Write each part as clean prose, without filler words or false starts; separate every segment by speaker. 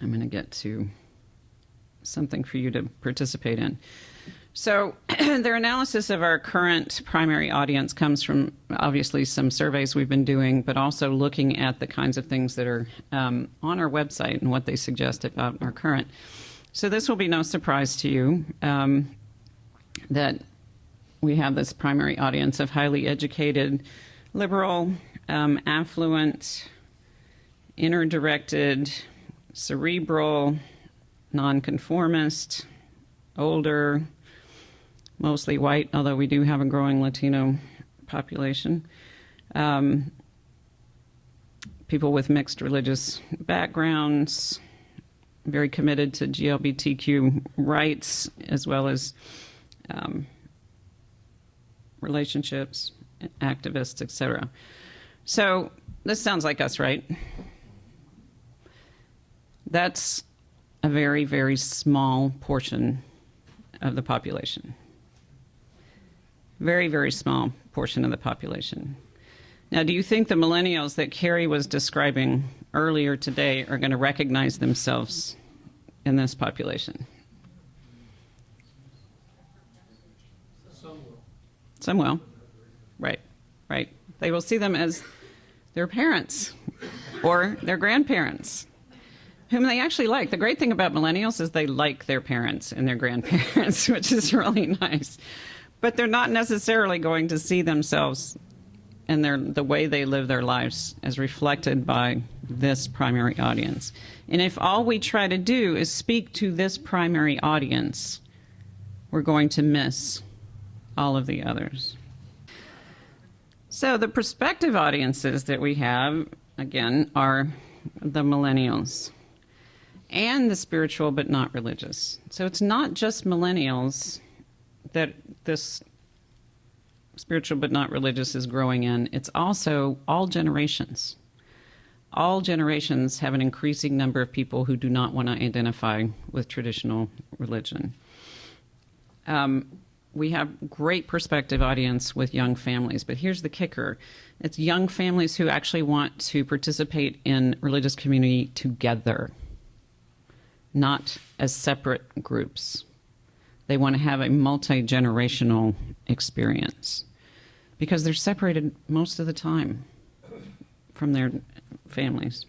Speaker 1: I'm going to get to something for you to participate in. So their analysis of our current primary audience comes from obviously some surveys we've been doing, but also looking at the kinds of things that are on our website and what they suggest about our current. So this will be no surprise to you that we have this primary audience of highly educated, liberal, affluent, inner-directed, cerebral, nonconformist, older, mostly white, although we do have a growing Latino population. People with mixed religious backgrounds, very committed to GLBTQ rights, as well as relationships, activists, etc. So this sounds like us, right? That's a very, very small portion of the population. Very, very small portion of the population. Now, do you think the millennials that Carrie was describing earlier today are going to recognize themselves in this population? Some will. Right, right. They will see them as their parents or their grandparents, whom they actually like. The great thing about millennials is they like their parents and their grandparents, which is really nice. But they're not necessarily going to see themselves and the way they live their lives as reflected by this primary audience. And if all we try to do is speak to this primary audience, we're going to miss all of the others. So the prospective audiences that we have, again, are the millennials and the spiritual but not religious. So it's not just millennials that this spiritual but not religious is growing in. It's also all generations. All generations have an increasing number of people who do not want to identify with traditional religion. We have great prospective audience with young families, but here's the kicker. It's young families who actually want to participate in religious community together, not as separate groups. They want to have a multi-generational experience because they're separated most of the time from their families.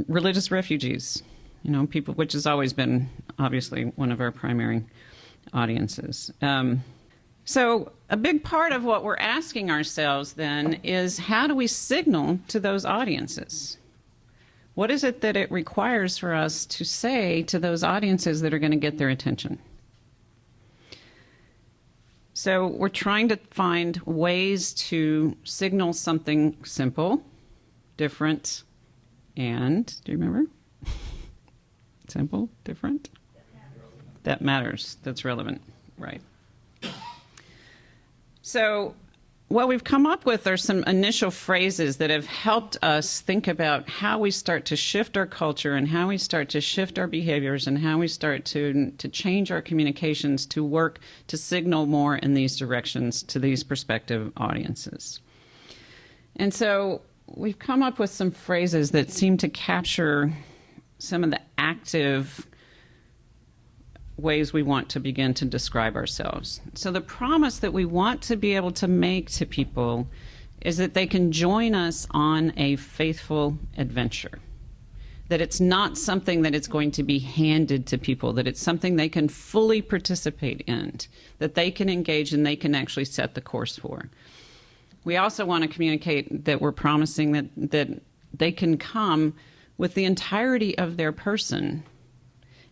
Speaker 1: Religious refugees, people, which has always been obviously one of our primary audiences. So a big part of what we're asking ourselves then is how do we signal to those audiences? What is it that it requires for us to say to those audiences that are going to get their attention? So we're trying to find ways to signal something simple, different, and, do you remember? Simple, different? That matters. That's relevant, right. So what we've come up with are some initial phrases that have helped us think about how we start to shift our culture and how we start to shift our behaviors and how we start to change our communications to work to signal more in these directions to these prospective audiences. And so we've come up with some phrases that seem to capture some of the active ways we want to begin to describe ourselves. So the promise that we want to be able to make to people is that they can join us on a faithful adventure. That it's not something that it's going to be handed to people, that it's something they can fully participate in, that they can engage and they can actually set the course for. We also want to communicate that we're promising that they can come with the entirety of their person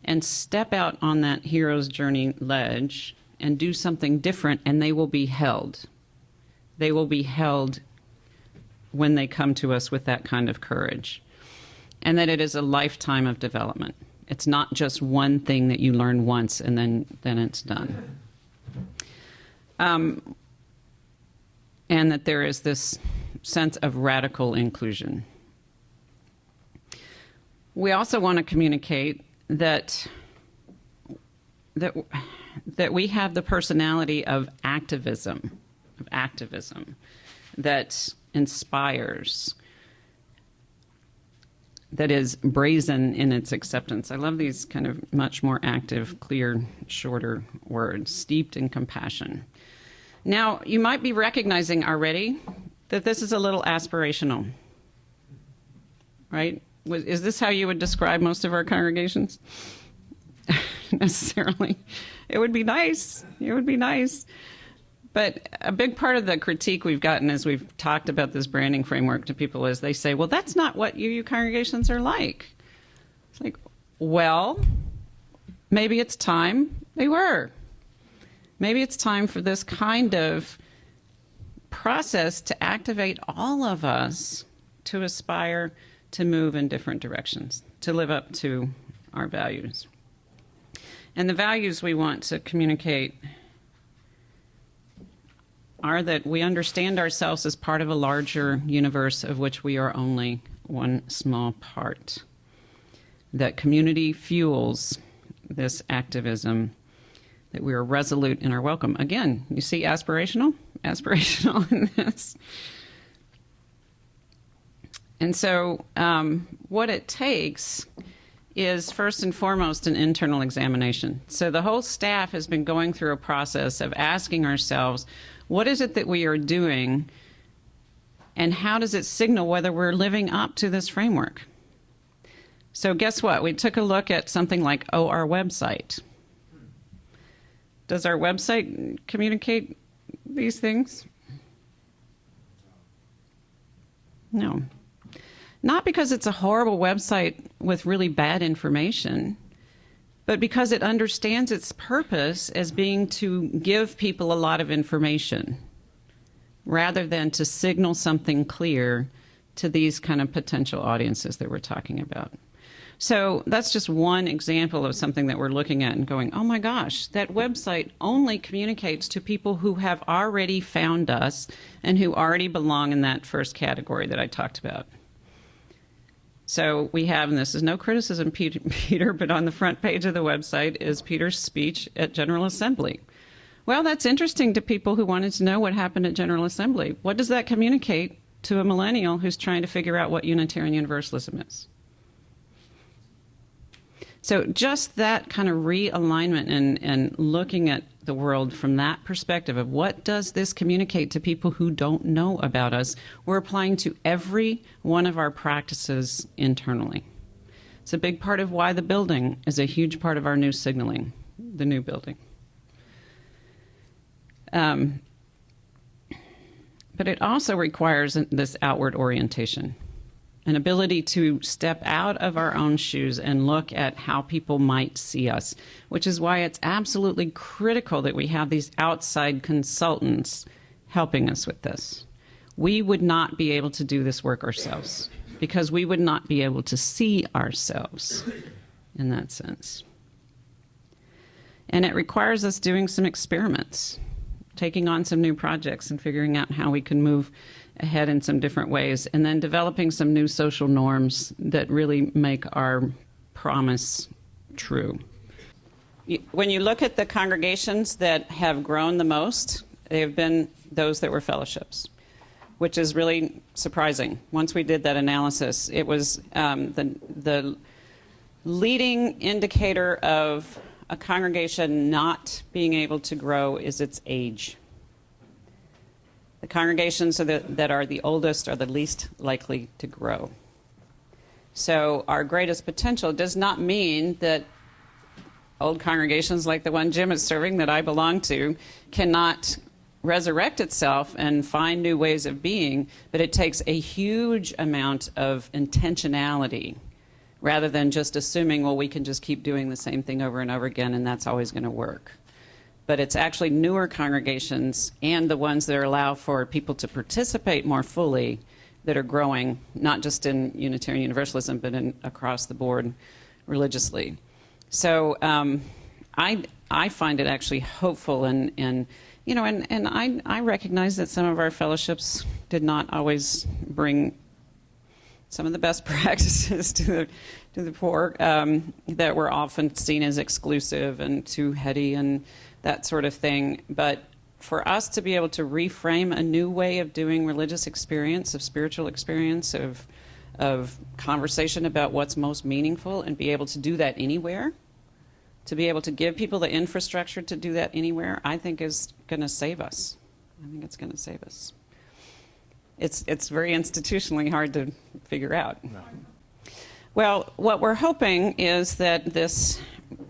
Speaker 1: and step out on that hero's journey ledge and do something different, and they will be held. They will be held when they come to us with that kind of courage. And that it is a lifetime of development. It's not just one thing that you learn once and then it's done. And that there is this sense of radical inclusion. We also want to communicate that we have the personality of activism that inspires, that is brazen in its acceptance. I love these kind of much more active, clear, shorter words, steeped in compassion. Now, you might be recognizing already that this is a little aspirational, right? Is this how you would describe most of our congregations? Necessarily. It would be nice. It would be nice. But a big part of the critique we've gotten as we've talked about this branding framework to people is they say, well, that's not what UU congregations are like. It's like, well, maybe it's time they were. Maybe it's time for this kind of process to activate all of us to aspire to move in different directions, to live up to our values. And the values we want to communicate are that we understand ourselves as part of a larger universe of which we are only one small part. That community fuels this activism, that we are resolute in our welcome. Again, you see aspirational in this. And so what it takes is first and foremost an internal examination. So the whole staff has been going through a process of asking ourselves, what is it that we are doing, and how does it signal whether we're living up to this framework? So guess what? We took a look at something like, our website. Does our website communicate these things? No. Not because it's a horrible website with really bad information, but because it understands its purpose as being to give people a lot of information rather than to signal something clear to these kind of potential audiences that we're talking about. So that's just one example of something that we're looking at and going, oh my gosh, that website only communicates to people who have already found us and who already belong in that first category that I talked about. So we have, and this is no criticism, Peter, but on the front page of the website is Peter's speech at General Assembly. Well, that's interesting to people who wanted to know what happened at General Assembly. What does that communicate to a millennial who's trying to figure out what Unitarian Universalism is? So just that kind of realignment and looking at the world from that perspective of what does this communicate to people who don't know about us, we're applying to every one of our practices internally. It's a big part of why the building is a huge part of our new signaling, the new building. But it also requires this outward orientation. An ability to step out of our own shoes and look at how people might see us, which is why it's absolutely critical that we have these outside consultants helping us with this. We would not be able to do this work ourselves because we would not be able to see ourselves in that sense. And it requires us doing some experiments, taking on some new projects and figuring out how we can move ahead in some different ways, and then developing some new social norms that really make our promise true. When you look at the congregations that have grown the most, they have been those that were fellowships, which is really surprising. Once we did that analysis, it was the leading indicator of a congregation not being able to grow is its age. The congregations that are the oldest are the least likely to grow. So our greatest potential does not mean that old congregations like the one Jim is serving that I belong to cannot resurrect itself and find new ways of being, but it takes a huge amount of intentionality rather than just assuming, well, we can just keep doing the same thing over and over again and that's always going to work. But it's actually newer congregations and the ones that allow for people to participate more fully that are growing, not just in Unitarian Universalism, but across the board religiously. So I find it actually hopeful, and I recognize that some of our fellowships did not always bring some of the best practices to the fore that were often seen as exclusive and too heady and that sort of thing. But for us to be able to reframe a new way of doing religious experience, of spiritual experience, of of conversation about what's most meaningful and be able to do that anywhere, to be able to give people the infrastructure to do that anywhere, I think is going to save us. I think it's going to save us. It's very institutionally hard to figure out. No. Well, what we're hoping is that this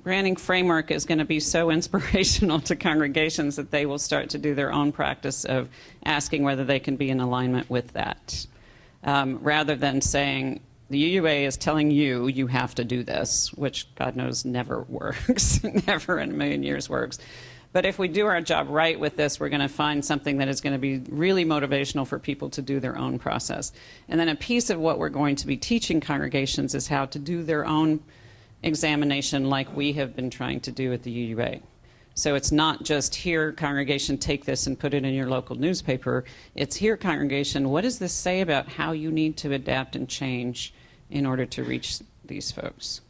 Speaker 1: granting framework is going to be so inspirational to congregations that they will start to do their own practice of asking whether they can be in alignment with that, rather than saying, the UUA is telling you you have to do this, which God knows never works, never in a million years works. But if we do our job right with this, we're going to find something that is going to be really motivational for people to do their own process. And then a piece of what we're going to be teaching congregations is how to do their own examination like we have been trying to do at the UUA. So it's not just here, congregation, take this and put it in your local newspaper. It's here, congregation, what does this say about how you need to adapt and change in order to reach these folks?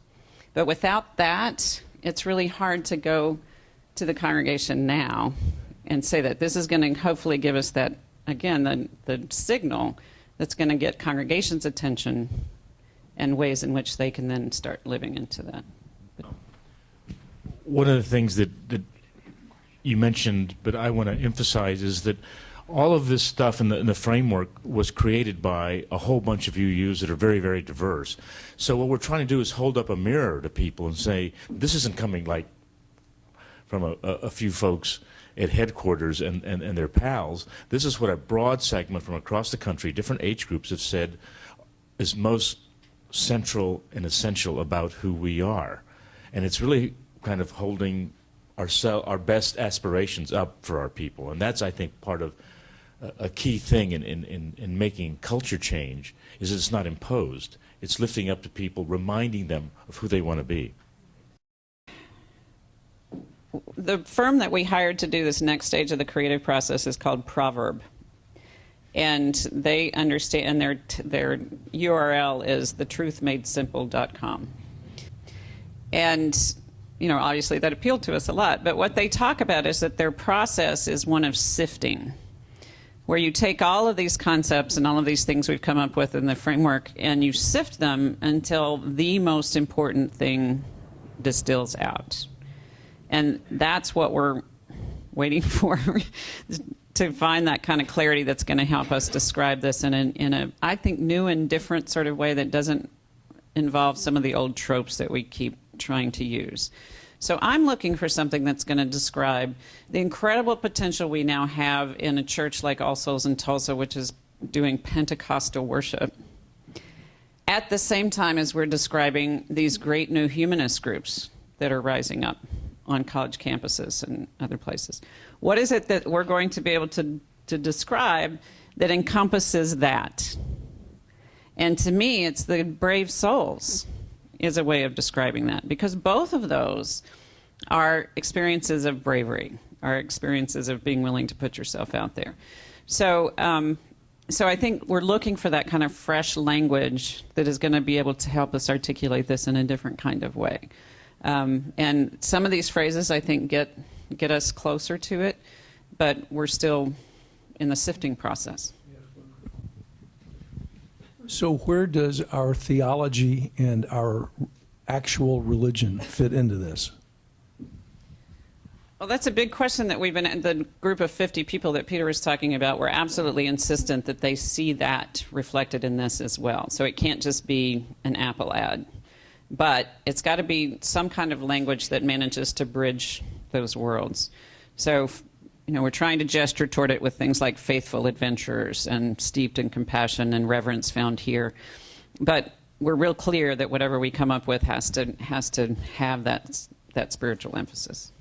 Speaker 1: But without that, it's really hard to go to the congregation now and say that this is going to hopefully give us that, again, the signal that's going to get congregations' attention and ways in which they can then start living into that.
Speaker 2: One of the things that you mentioned, but I want to emphasize, is that all of this stuff in the framework was created by a whole bunch of UUs that are very, very diverse. So what we're trying to do is hold up a mirror to people and say, this isn't coming like from a few folks at headquarters and their pals. This is what a broad segment from across the country, different age groups, have said is most central and essential about who we are. And it's really kind of holding our best aspirations up for our people. And that's, I think, part of a key thing in making culture change, is that it's not imposed. It's lifting up to people, reminding them of who they want to be.
Speaker 1: The firm that we hired to do this next stage of the creative process is called Proverb. And they understand, and their URL is thetruthmadesimple.com. And, you know, obviously that appealed to us a lot. But what they talk about is that their process is one of sifting, where you take all of these concepts and all of these things we've come up with in the framework, and you sift them until the most important thing distills out. And that's what we're waiting for, to find that kind of clarity that's going to help us describe this in a, I think, new and different sort of way that doesn't involve some of the old tropes that we keep trying to use. So I'm looking for something that's going to describe the incredible potential we now have in a church like All Souls in Tulsa, which is doing Pentecostal worship, at the same time as we're describing these great new humanist groups that are rising up on college campuses and other places. What is it that we're going to be able to describe that encompasses that? And to me, it's the brave souls is a way of describing that, because both of those are experiences of bravery, are experiences of being willing to put yourself out there. So, so I think we're looking for that kind of fresh language that is going to be able to help us articulate this in a different kind of way. And some of these phrases, I think, get us closer to it, but we're still in the sifting process.
Speaker 3: So where does our theology and our actual religion fit into this?
Speaker 1: Well, that's a big question that we've been, the group of 50 people that Peter was talking about, were absolutely insistent that they see that reflected in this as well. So it can't just be an Apple ad. But it's got to be some kind of language that manages to bridge those worlds. So, you know, we're trying to gesture toward it with things like faithful adventurers and steeped in compassion and reverence found here. But we're real clear that whatever we come up with has to have that spiritual emphasis.